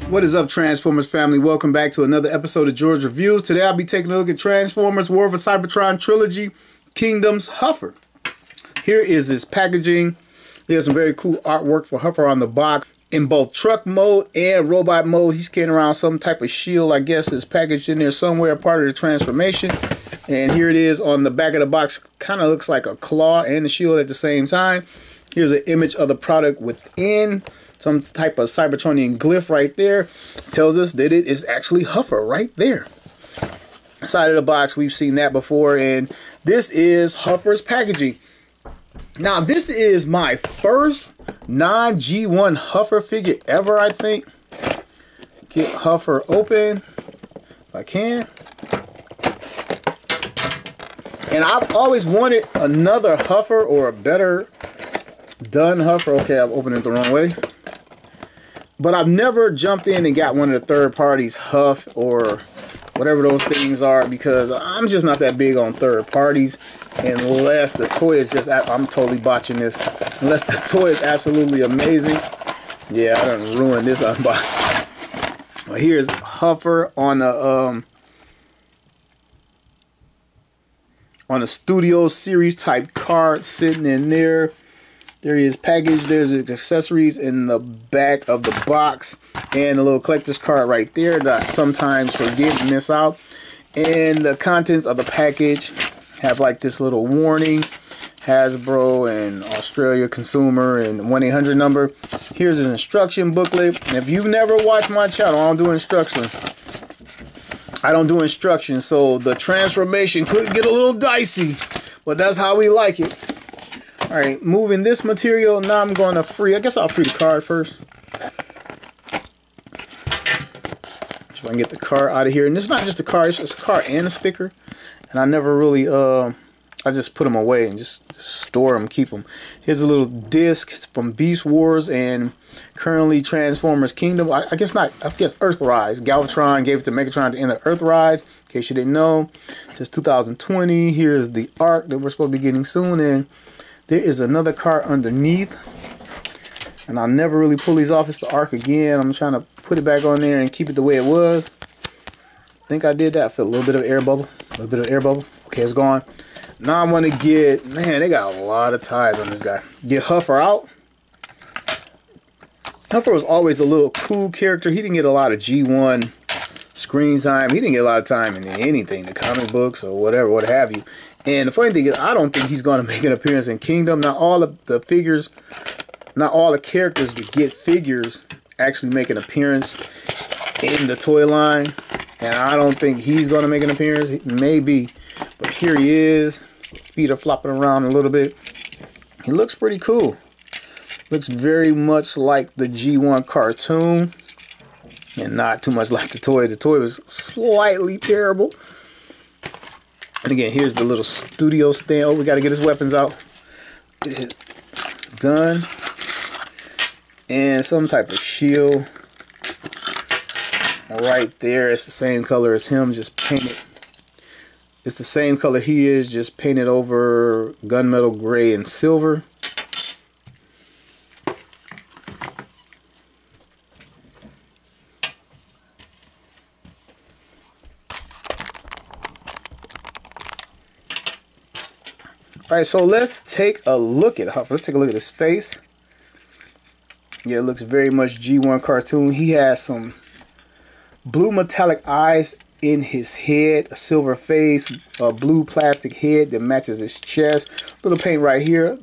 What is up, Transformers family? Welcome back to another episode of George Reviews. Today I'll be taking a look at Transformers War for Cybertron Trilogy Kingdoms Huffer. Here is his packaging. There's some very cool artwork for Huffer on the box. In both truck mode and robot mode, he's carrying around some type of shield, I guess, is packaged in there somewhere, part of the transformation. And here it is on the back of the box. Kind of looks like a claw and the shield at the same time. Here's an image of the product within. Some type of Cybertronian glyph right there. Tells us that it is actually Huffer right there. Side of the box, we've seen that before. And this is Huffer's packaging. Now, this is my first non-G1 Huffer figure ever, I think. Get Huffer open if I can. And I've always wanted another Huffer or a better done Huffer. Okay, I'm opening it the wrong way. But I've never jumped in and got one of the third parties Huff or whatever those things are, because I'm just not that big on third parties unless the toy is just, I'm totally botching this, unless the toy is absolutely amazing. Yeah, I done ruined this unboxing. Well, here's Huffer on a Studio Series type card sitting in there. There he is packaged. There's the accessories in the back of the box and a little collector's card right there that I sometimes forget and miss out. And the contents of the package have like this little warning, Hasbro and Australia consumer and 1-800 number. Here's an instruction booklet. And if you've never watched my channel, I don't do instructions. So the transformation could get a little dicey, but that's how we like it. Alright, moving this material, now I'm going to free, I guess I'll free the card first. If I can get the card out of here. And it's not just a card, it's just a card and a sticker. And I never really, I just put them away and just store them, keep them. Here's a little disc from Beast Wars and currently Transformers Kingdom. I guess Earthrise. Galvatron gave it to Megatron at the end of Earthrise, in case you didn't know. Just 2020. Here's the arc that we're supposed to be getting soon. And there is another card underneath, and I'll never really pull these off. It's the arc again. I'm trying to put it back on there and keep it the way it was. I think I did that. I feel a little bit of air bubble. Okay, it's gone. Now I'm going to get, man, they got a lot of ties on this guy. Get Huffer out. Huffer was always a little cool character. He didn't get a lot of G1 screen time. He didn't get a lot of time in anything, the comic books or whatever, what have you. And the funny thing is, I don't think he's going to make an appearance in Kingdom. Not all of the figures, not all the characters that get figures actually make an appearance in the toy line. And I don't think he's going to make an appearance. Maybe. But here he is. Feet are flopping around a little bit. He looks pretty cool. Looks very much like the G1 cartoon. And not too much like the toy. The toy was slightly terrible. And again, here's the little studio stand. Oh, we got to get his weapons out. Get his gun. And some type of shield. Right there. It's the same color as him, just painted. It's the same color he is, just painted over gunmetal gray and silver. Alright, so let's take a look at Huffer. Let's take a look at his face. Yeah, it looks very much G1 cartoon. He has some blue metallic eyes in his head, a silver face, a blue plastic head that matches his chest. Little paint right here.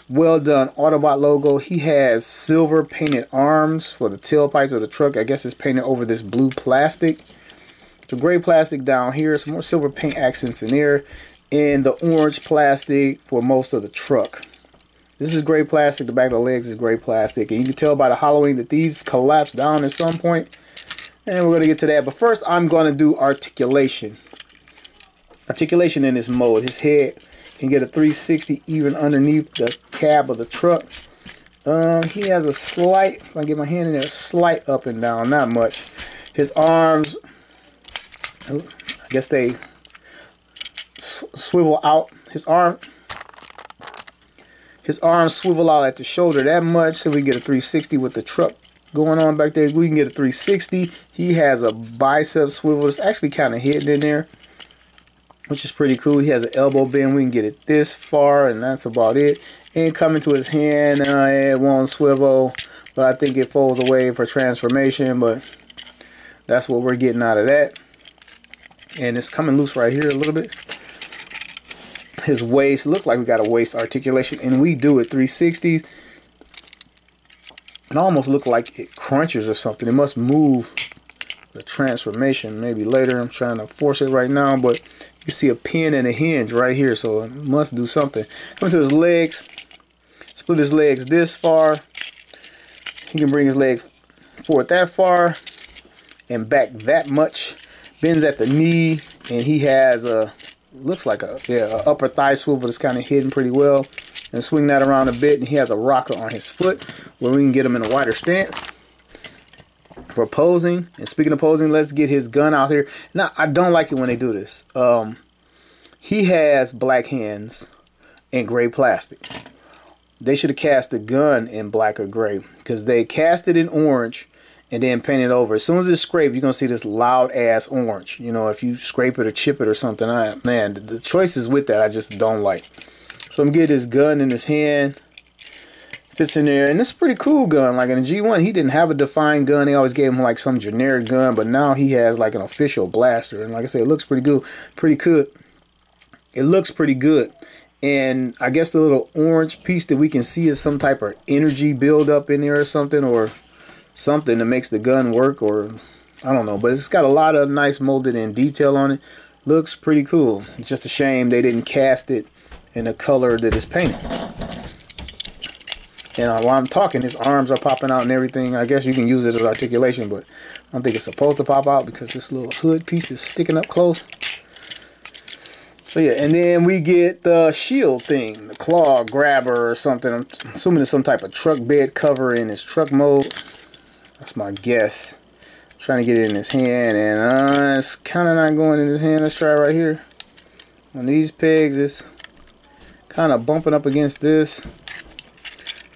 Well done Autobot logo. He has silver painted arms for the tailpipes of the truck. I guess it's painted over this blue plastic. The gray plastic down here. Some more silver paint accents in there. And the orange plastic for most of the truck. This is gray plastic. The back of the legs is gray plastic. And you can tell by the hollowing that these collapse down at some point. And we're going to get to that. But first, I'm going to do articulation. Articulation in this mode. His head can get a 360 even underneath the cab of the truck. He has a slight, if I get my hand in there, slight up and down. Not much. His arms, I guess they swivel out. His arms swivel out at the shoulder that much, so we get a 360 with the truck going on back there. We can get a 360. He has a bicep swivel. It's actually kind of hidden in there, which is pretty cool. He has an elbow bend. We can get it this far, and that's about it. And coming to his hand, it won't swivel, but I think it folds away for transformation, but that's what we're getting out of that. And it's coming loose right here a little bit. His waist, looks like we got a waist articulation, and we do it 360. It almost looks like it crunches or something. It must move the transformation maybe later. I'm trying to force it right now, but you see a pin and a hinge right here, so it must do something. Come to his legs, split his legs this far. He can bring his leg forward that far and back that much. Bends at the knee, and he has a, looks like a upper thigh swivel that's kind of hidden pretty well. And swing that around a bit, and he has a rocker on his foot where we can get him in a wider stance for posing. And speaking of posing, let's get his gun out here. Now, I don't like it when they do this. He has black hands and gray plastic. They should have cast the gun in black or gray, because they cast it in orange and then paint it over. As soon as it's scraped, you're going to see this loud ass orange. You know, if you scrape it or chip it or something, man, the choices with that I just don't like. So I'm getting his gun in his hand. Fits in there, and it's a pretty cool gun. Like in the G1, he didn't have a defined gun. They always gave him like some generic gun, but now he has like an official blaster. And like I said, it looks pretty good. It looks pretty good. And I guess the little orange piece that we can see is some type of energy buildup in there or something that makes the gun work, or I don't know. But it's got a lot of nice molded in detail on it. Looks pretty cool. It's just a shame they didn't cast it in the color that is painted. And while I'm talking, his arms are popping out and everything. I guess you can use it as articulation, but I don't think it's supposed to pop out because this little hood piece is sticking up close. So yeah, and then we get the shield thing, the claw grabber or something. I'm assuming it's some type of truck bed cover in his truck mode. That's my guess. I'm trying to get it in his hand, and it's kind of not going in his hand. Let's try right here. On these pegs, it's kind of bumping up against this.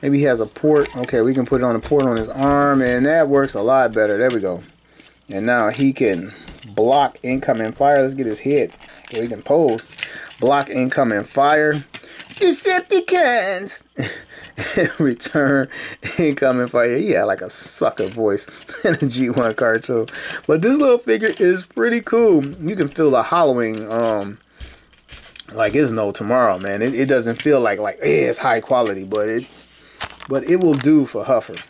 Maybe he has a port. Okay, we can put it on a port on his arm, and that works a lot better. There we go. And now he can block incoming fire. Let's get his head so he can pose. Block incoming fire. Decepticons! Return incoming fire. He had like a sucker voice in the G1 cartoon. But this little figure is pretty cool. You can feel the hollowing like it's no tomorrow, man. It doesn't feel like it's high quality, but it will do for Huffer.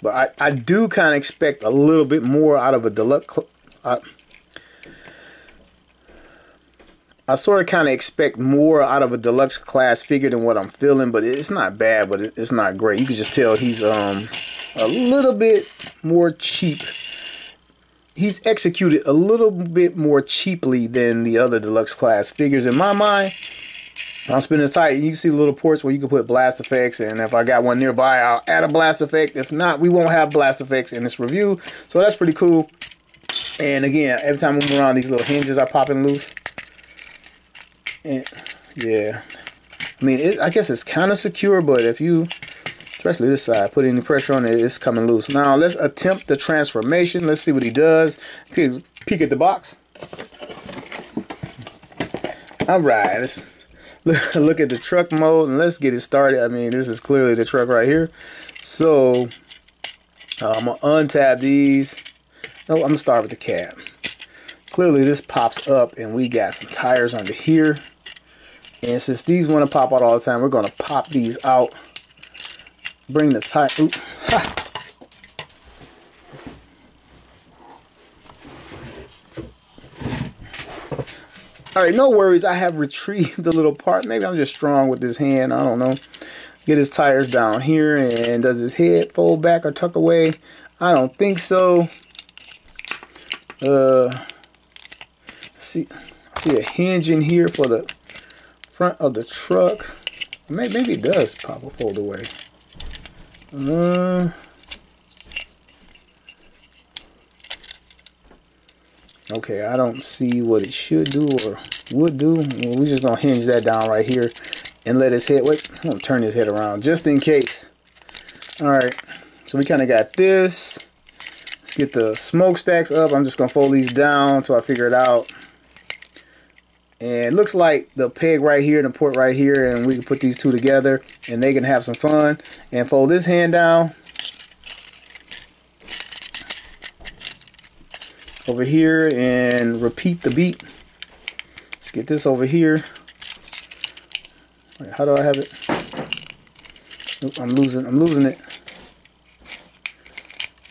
But I do kind of expect a little bit more out of a deluxe. I sort of kind of expect more out of a deluxe class figure than what I'm feeling, but it's not bad, but it's not great. You can just tell he's a little bit more cheap. He's executed a little bit more cheaply than the other deluxe class figures in my mind. I'm spinning tight. You can see the little ports where you can put blast effects, and if I got one nearby, I'll add a blast effect. If not, we won't have blast effects in this review. So that's pretty cool. And again, every time I move around, these little hinges are popping loose. And yeah, I mean, I guess it's kind of secure, but if you, especially this side, put any pressure on it, it's coming loose. Now let's attempt the transformation. Let's see what he does. Peek at the box. All right, let's look at the truck mode and let's get it started. I mean, this is clearly the truck right here. So I'm gonna untab these. No, I'm gonna start with the cab. Clearly this pops up and we got some tires under here. And since these want to pop out all the time, we're gonna pop these out. Bring the tire. Oop. Ha. Alright, no worries. I have retrieved the little part. Maybe I'm just strong with this hand. I don't know. Get his tires down here. And does his head fold back or tuck away? I don't think so. See a hinge in here for the front of the truck. Maybe it does pop or fold away. Okay, I don't see what it should do or would do. Well, we're just gonna hinge that down right here and let his head, wait, I'm gonna turn his head around just in case. All right, so we kind of got this. Let's get the smokestacks up. I'm just gonna fold these down until I figure it out. And it looks like the peg right here and the port right here, and we can put these two together and they can have some fun. And fold this hand down over here and repeat the beat. Let's get this over here. Wait, how do I have it? Oop, I'm losing it.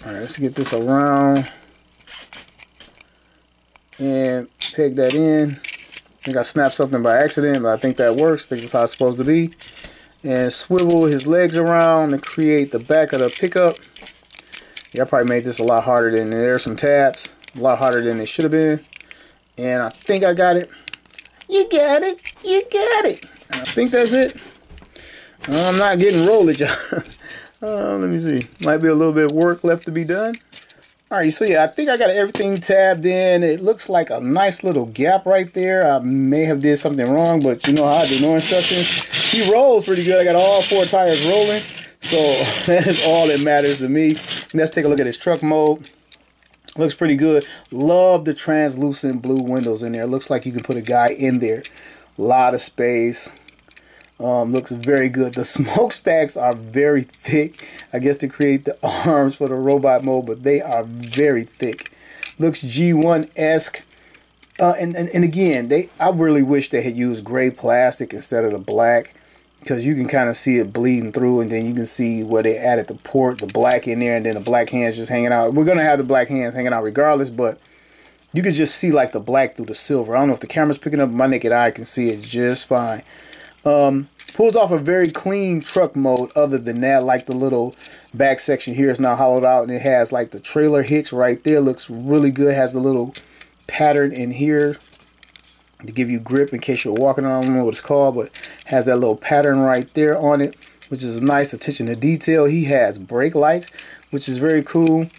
All right, let's get this around and peg that in. I think I snapped something by accident, but I think that works. I think that's how it's supposed to be. And swivel his legs around to create the back of the pickup. Yeah, I probably made this a lot harder than there's some tabs. A lot harder than it should have been. And I think I got it. You got it. You got it. And I think that's it. I'm not getting rollage. Let me see. Might be a little bit of work left to be done. Alright, so yeah, I think I got everything tabbed in. It looks like a nice little gap right there. I may have did something wrong, but you know how I do, no instructions. He rolls pretty good. I got all 4 tires rolling. So that's all that matters to me. Let's take a look at his truck mode. Looks pretty good. Love the translucent blue windows in there. Looks like you can put a guy in there. A lot of space. Looks very good. The smokestacks are very thick. I guess to create the arms for the robot mode, but they are very thick. Looks G1-esque. And again, I really wish they had used gray plastic instead of the black, because you can kind of see it bleeding through, and then you can see where they added the port, the black in there, and then the black hands just hanging out. We're going to have the black hands hanging out regardless, but you can just see like the black through the silver. I don't know if the camera's picking up, my naked eye can see it just fine. Pulls off a very clean truck mode. Other than that, like the little back section here is now hollowed out, and it has like the trailer hitch right there. Looks really good. Has the little pattern in here to give you grip in case you're walking on. I don't know what it's called, but has that little pattern right there on it, which is nice attention to detail. He has brake lights, which is very cool.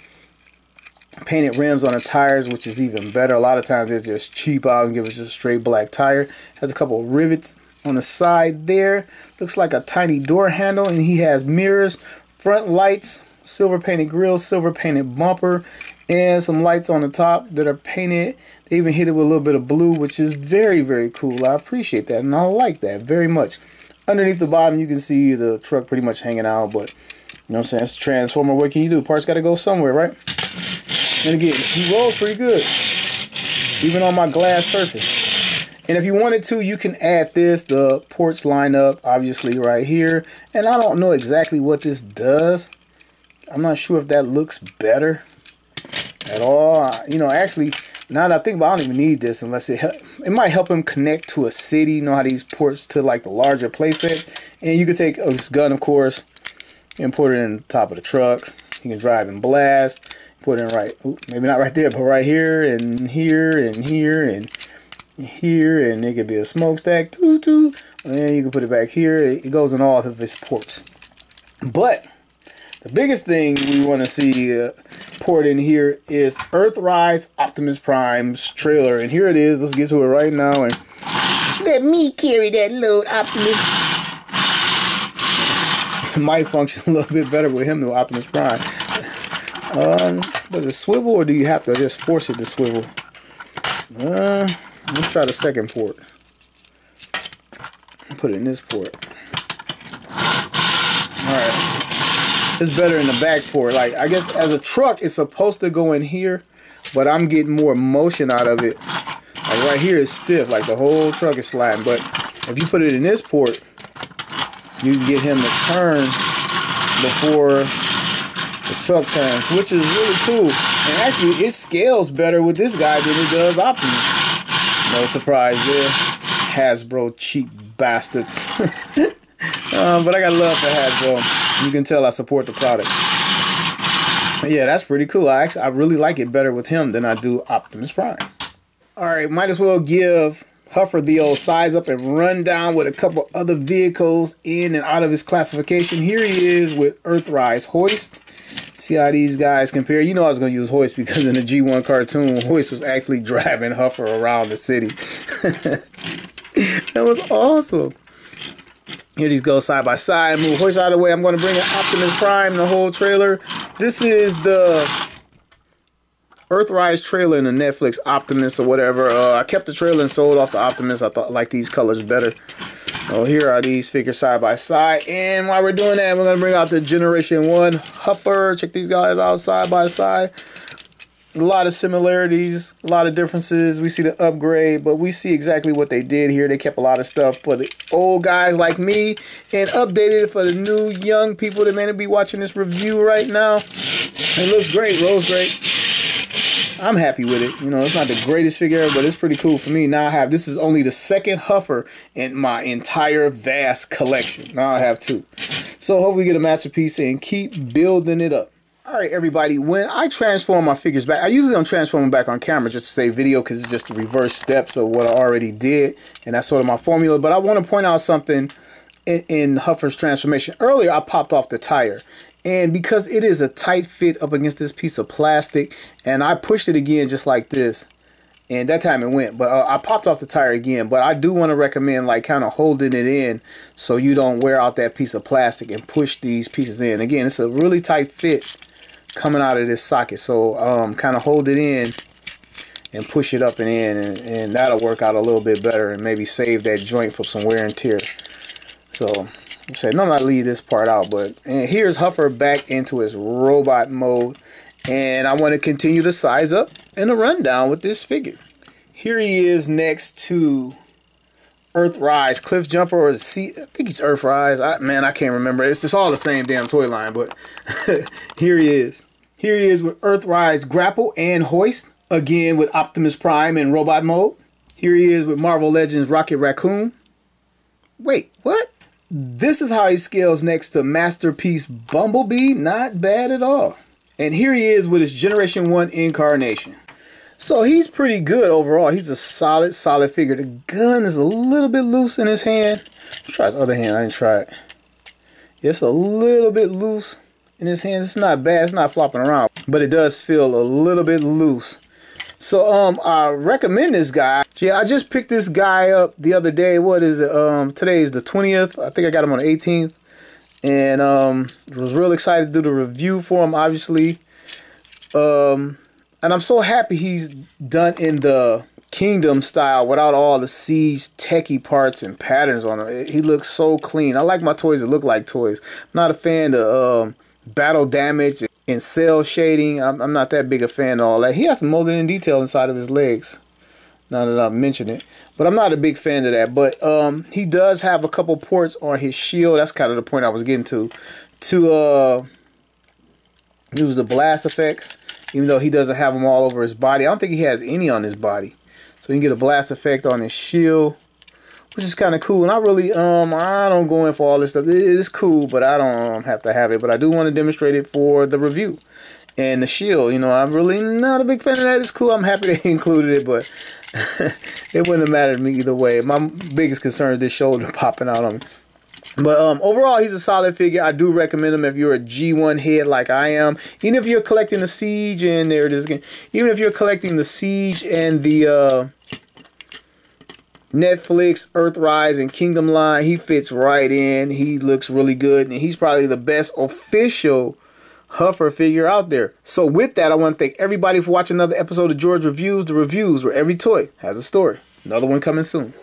Painted rims on the tires, which is even better. A lot of times it's just cheap out and give us just a straight black tire. Has a couple of rivets on the side there. Looks like a tiny door handle, and he has mirrors, front lights, silver painted grill, silver painted bumper, and some lights on the top that are painted. They even hit it with a little bit of blue, which is very, very cool. I appreciate that, and I like that very much. Underneath the bottom, you can see the truck pretty much hanging out, but you know what I'm saying? It's a Transformer. What can you do? Parts got to go somewhere, right? And again, he rolls pretty good, even on my glass surface. And if you wanted to, you can add this. The ports line up, obviously, right here. And I don't know exactly what this does. I'm not sure if that looks better at all. You know, actually, now that I think about it, I don't even need this unless it might help him connect to a city. You know how these ports to like the larger playsets. And you can take this gun, of course, and put it in the top of the truck. You can drive and blast. Put it in right, maybe not right there, but right here and here and here and here, and it could be a smokestack, and you can put it back here. It goes in all of its ports. But the biggest thing we want to see port in here is Earthrise Optimus Prime's trailer, and here it is. Let's get to it right now, and let me carry that load, Optimus. It might function a little bit better with him than Optimus Prime. Does it swivel, or do you have to just force it to swivel? Let's try the second port. Put it in this port. Alright. It's better in the back port. Like, I guess as a truck, it's supposed to go in here, but I'm getting more motion out of it. Like right here is stiff, like the whole truck is sliding. But if you put it in this port, you can get him to turn before the truck turns, which is really cool. And actually, it scales better with this guy than it does Optimus. No surprise there. Hasbro cheap bastards. But I got love for Hasbro. You can tell I support the product. But yeah, that's pretty cool. I really like it better with him than I do Optimus Prime. Alright, might as well give Huffer the old size up and run down with a couple other vehicles in and out of his classification. Here he is with Earthrise Hoist. See how these guys compare. You know I was going to use Hoist because in the G1 cartoon, Hoist was actually driving Huffer around the city. That was awesome. Here these go side by side. Move Hoist out of the way. I'm going to bring in Optimus Prime, the whole trailer. This is the Earthrise trailer in the Netflix Optimus or whatever. I kept the trailer and sold off the Optimus. I thought I like these colors better. Oh, here are these figures side by side. And while we're doing that, we're going to bring out the Generation 1 Huffer. Check these guys out side by side. A lot of similarities, a lot of differences. We see the upgrade, but we see exactly what they did here. They kept a lot of stuff for the old guys like me and updated it for the new young people that may be watching this review right now. It looks great, rolls great. I'm happy with it. You know, it's not the greatest figure ever, but it's pretty cool for me. Now I have, this is only the second Huffer in my entire vast collection. Now I have 2. So hopefully get a masterpiece and keep building it up. All right, everybody, when I transform my figures back, I usually don't transform them back on camera just to save video because it's just the reverse steps of what I already did. And that's sort of my formula. But I want to point out something in Huffer's transformation. Earlier, I popped off the tire. And because it is a tight fit up against this piece of plastic, and I pushed it again just like this, and that time it went, but I popped off the tire again. But I do want to recommend like kind of holding it in so you don't wear out that piece of plastic and push these pieces in. Again, it's a really tight fit coming out of this socket, so kind of hold it in and push it up and in, and that'll work out a little bit better and maybe save that joint from some wear and tear. So I'm saying, I'm not gonna leave this part out, but here's Huffer back into his robot mode, and I want to continue to size up and a rundown with this figure. Here he is next to Earthrise Cliff Jumper, or I think he's Earthrise. Man, I can't remember. It's just all the same damn toy line, but here he is. Here he is with Earthrise Grapple and Hoist, again with Optimus Prime in robot mode. Here he is with Marvel Legends Rocket Raccoon. Wait, what? This is how he scales next to Masterpiece Bumblebee. Not bad at all. And here he is with his Generation 1 Incarnation. So he's pretty good overall. He's a solid figure. The gun is a little bit loose in his hand. Let's try his other hand. I didn't try it. It's a little bit loose in his hand. It's not bad. It's not flopping around. But it does feel a little bit loose. So I recommend this guy. Yeah, I just picked this guy up the other day. What is it? Today is the 20th. I think I got him on the 18th. And was real excited to do the review for him, obviously. And I'm so happy he's done in the Kingdom style without all the Siege techie parts and patterns on him. He looks so clean. I like my toys that look like toys. I'm not a fan of battle damage and cell shading. I'm not that big a fan of all that. He has some molding in detail inside of his legs, now that I've mentioned it. But I'm not a big fan of that. But he does have a couple ports on his shield. That's kind of the point I was getting to use the blast effects, even though he doesn't have them all over his body. I don't think he has any on his body. So you can get a blast effect on his shield, which is kind of cool. And I really, I don't go in for all this stuff. It is cool, but I don't have to have it. But I do want to demonstrate it for the review. And the shield, you know, I'm really not a big fan of that. It's cool. I'm happy they included it, but it wouldn't have mattered to me either way. My biggest concern is this shoulder popping out on me. But overall, he's a solid figure. I do recommend him if you're a G1 head like I am. Even if you're collecting the Siege, and there it is again. Even if you're collecting the Siege and the Netflix, Earthrise, and Kingdom line, he fits right in. He looks really good, and he's probably the best official Huffer figure out there. So with that, I want to thank everybody for watching another episode of George Reviews, the reviews where every toy has a story. Another one coming soon.